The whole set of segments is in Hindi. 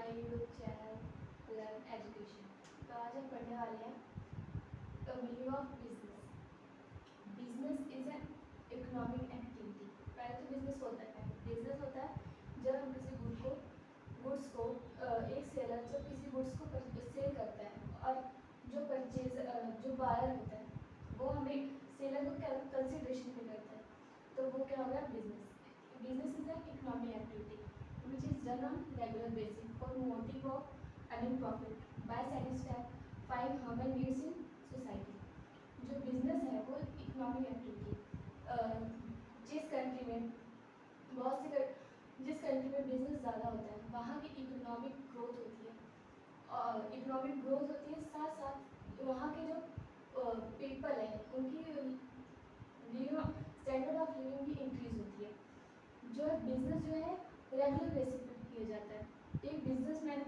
My YouTube channel learn education. तो आज हम पढ़ने वाले हैं the meaning of business. Business is an economic activity. पहले तो बिजनेस होता है, बिजनेस होता है जब हम किसी गुड्स को एक सेलर जब किसी गुड्स को सेल करता है और जो बायर होता है वो हमें सेलर को कंसिडरेशन पे करता है, तो वो क्या होगा business. Business is an economic activity which is done on regular basis for motive of earning profit by satisfying human needs in society। जो बिजनेस है वो इकोनॉमिक एक्टिविटी, जिस कंट्री में जिस कंट्री में बिजनेस ज़्यादा होता है वहाँ की इकोनॉमिक ग्रोथ होती है, और इकोनॉमिक ग्रोथ होती है साथ साथ वहाँ के जो पीपल है उनकी स्टैंडर्ड ऑफ लिविंग भी इंक्रीज होती है। जो बिजनेस जो है रेगुलर बेसिस पे किया जाता है। एक बिजनेसमैन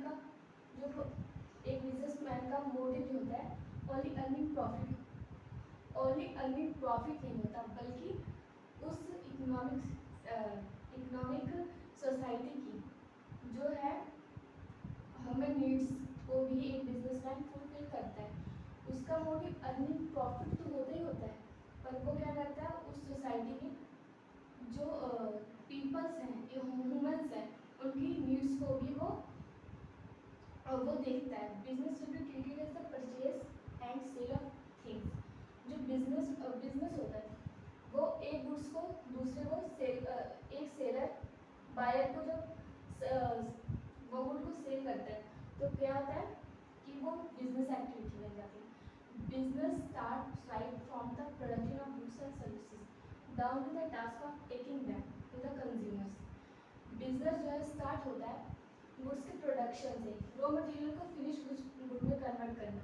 का मोटिव जो होता है ओनली अर्निंग प्रॉफिट नहीं होता, बल्कि उस इकोनॉमिक सोसाइटी की जो है ह्यूमन नीड्स को भी एक बिजनेसमैन फुलफिल करता है। उसका मोटिव अर्निंग प्रॉफिट तो होता ही होता है, पर वो क्या करता है उस सोसाइटी की जो पीपल्स हैं, ह्यूमंस हैं, उनकी नीड्स को भी वो देखता है। Business should be treated as the purchase and sale of things. जो बिजनेस होता है वो एक गुड्स को दूसरे को एक सेलर बायर को जब वो गुड को सेल करता है तो क्या होता है कि वो बिजनेस एक्टिविटी बन जाती है। Business start right from the production of goods and services down to the task of taking them to the consumers. Business जो है स्टार्ट होता है गुड्स के प्रोडक्शन से, रॉ मटेरियल को फिनिश गुड में कन्वर्ट करना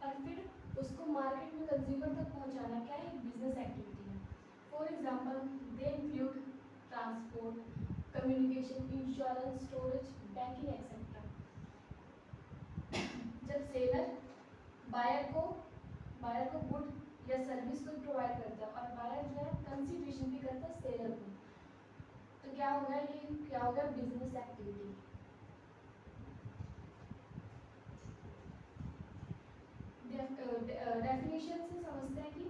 और फिर उसको मार्केट में कंज्यूमर तक पहुंचाना क्या है, बिजनेस एक्टिविटी है। For example they include transport, communication, insurance, storage, banking etcetera. जब सेलर बायर को गुड या सर्विस को प्रोवाइड करता है और बायर जो है कंसिडरेशन भी करता है सेलर को, तो क्या होगा बिजनेस एक्टिविटी। डेफिनेशन से समझते हैं कि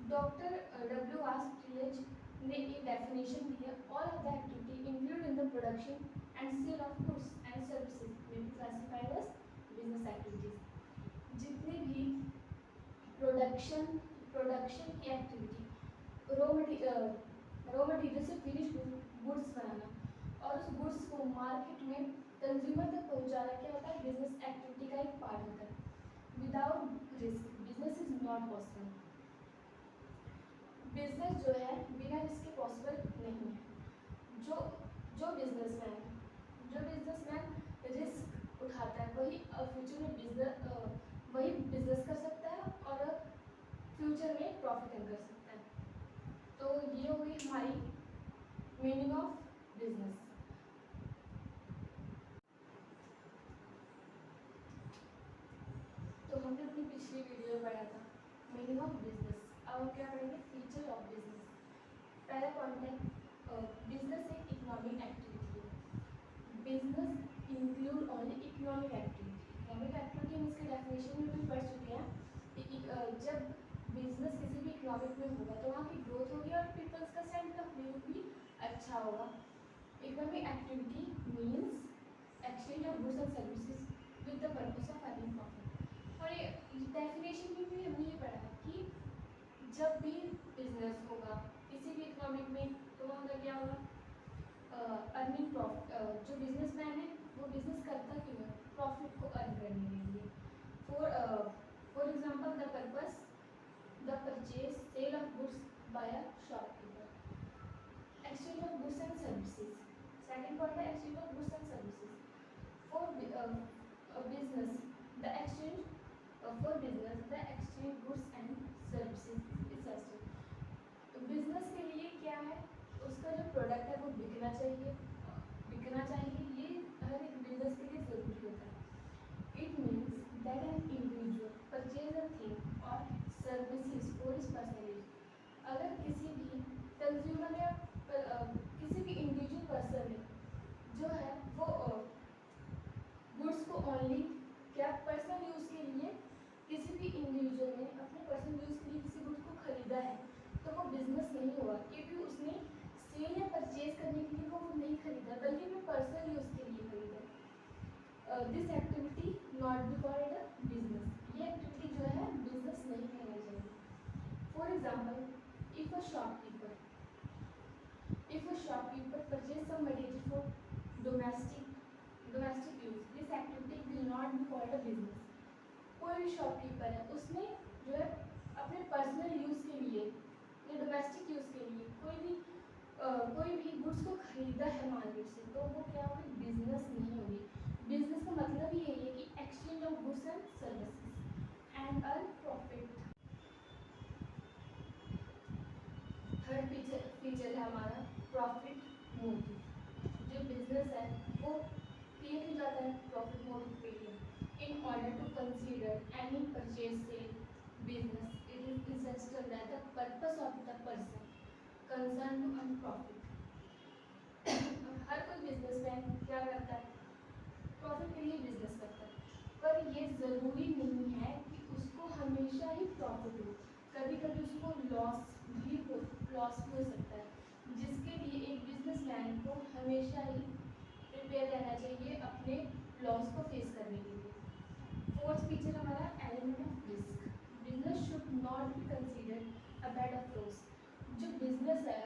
डॉक्टर W.R.Triage ने एक डेफिनेशन दी है, all of the activity include in the production and sale of goods and services will be classified as business activities. जितनी भी प्रोडक्शन की एक्टिविटी, रॉ मटेरियल से फिनिश गुड्स बनाना और उस गुड्स को मार्केट में कंज्यूमर तक पहुंचाना क्या होता है, बिजनेस एक्टिविटी का एक पार्ट होता है। Without risk business is not possible. Business जो है बिना रिस्क के पॉसिबल नहीं है। जो बिजनेसमैन रिस्क उठाता है वही फ्यूचर में वही बिजनेस कर सकता है और फ्यूचर में प्रॉफिट अर्न कर सकता है। तो ये हो गई हमारी मीनिंग ऑफ बिजनेस। तो हमने अपनी पिछली वीडियो में पढ़ा था मीनिंग ऑफ बिजनेस। अब हम क्या पढ़ेंगे, फीचर ऑफ बिजनेस। पहला पॉइंट है बिजनेस एक इकोनॉमिक एक्टिविटी है। Business include only economic activity. Economic activity हम इसके डेफिनेशन में भी पढ़ चुके हैं कि जब बिजनेस किसी भी इकोनॉमिक में होगा तो वहाँ की ग्रोथ होगी और पीपल्स का स्टैंडर्ड ऑफ लिविंग भी अच्छा होगा। Economic activity means exchange of goods and services with the purpose of earning profit. और ये डेफिनेशन में भी हमने ये पढ़ा है कि जब भी बिजनेस होगा किसी भी इकोनॉमिक में तो वहाँ का क्या होगा, अर्निंग प्रॉफिट। जो बिजनेसमैन है वो बिजनेस करता क्यों है, प्रॉफिट को अर्न करने के लिए। For example the purpose the purchase sale of goods by a shopkeeper. Exchange of goods and services, second point है exchange of goods and services. For business the exchange goods and services is essential. Business के लिए क्या है, उसका जो प्रोडक्ट है वो बिकना चाहिए, ये हर एक बिजनेस के लिए ज़रूरी होता है। It means that an individual purchase a thing और services for his personal use. अगर किसी भी कंज्यूमर या किसी भी इंडिविजुअल पर्सन ने जो है वो है, बल्कि मैं पर्सनल यूज़ के लिए खरीदा। This activity not be called a business, ये एक्टिविटी जो है बिजनेस नहीं कहना चाहिए। For example, if a shopkeeper purchase some material for domestic use, this activity will not be called a business. कोई भी शॉपकीपर है, उसने जो है अपने पर्सनल यूज़ के लिए या डोमेस्टिक यूज़ के लिए कोई भी गुड्स को खरीदा है मार्केट से, तो वो क्या होगी, बिजनेस नहीं होगी। बिजनेस का मतलब ही यही है कि exchange of goods and services and earn profit. Third feature है हमारा प्रॉफिट मोटिव। जो बिजनेस है वो क्रिएट हो जाता है प्रॉफिट मोटिव के लिए। In order to consider any purchase sale business, it is essential that the purpose of the person concerned to earn profit. हर कोई बिजनेसमैन क्या करता है, प्रॉफिट के लिए बिजनेस करता है, पर ये ज़रूरी नहीं है कि उसको हमेशा ही प्रॉफिट हो। कभी कभी उसको लॉस भी हो सकता है, जिसके लिए एक बिजनेसमैन को हमेशा ही प्रिपेयर रहना चाहिए अपने लॉस को फेस करने के लिए। फोर्थ फीचर हमारा element of risk. Business should not be considered a bed of रोज। जो बिजनेस है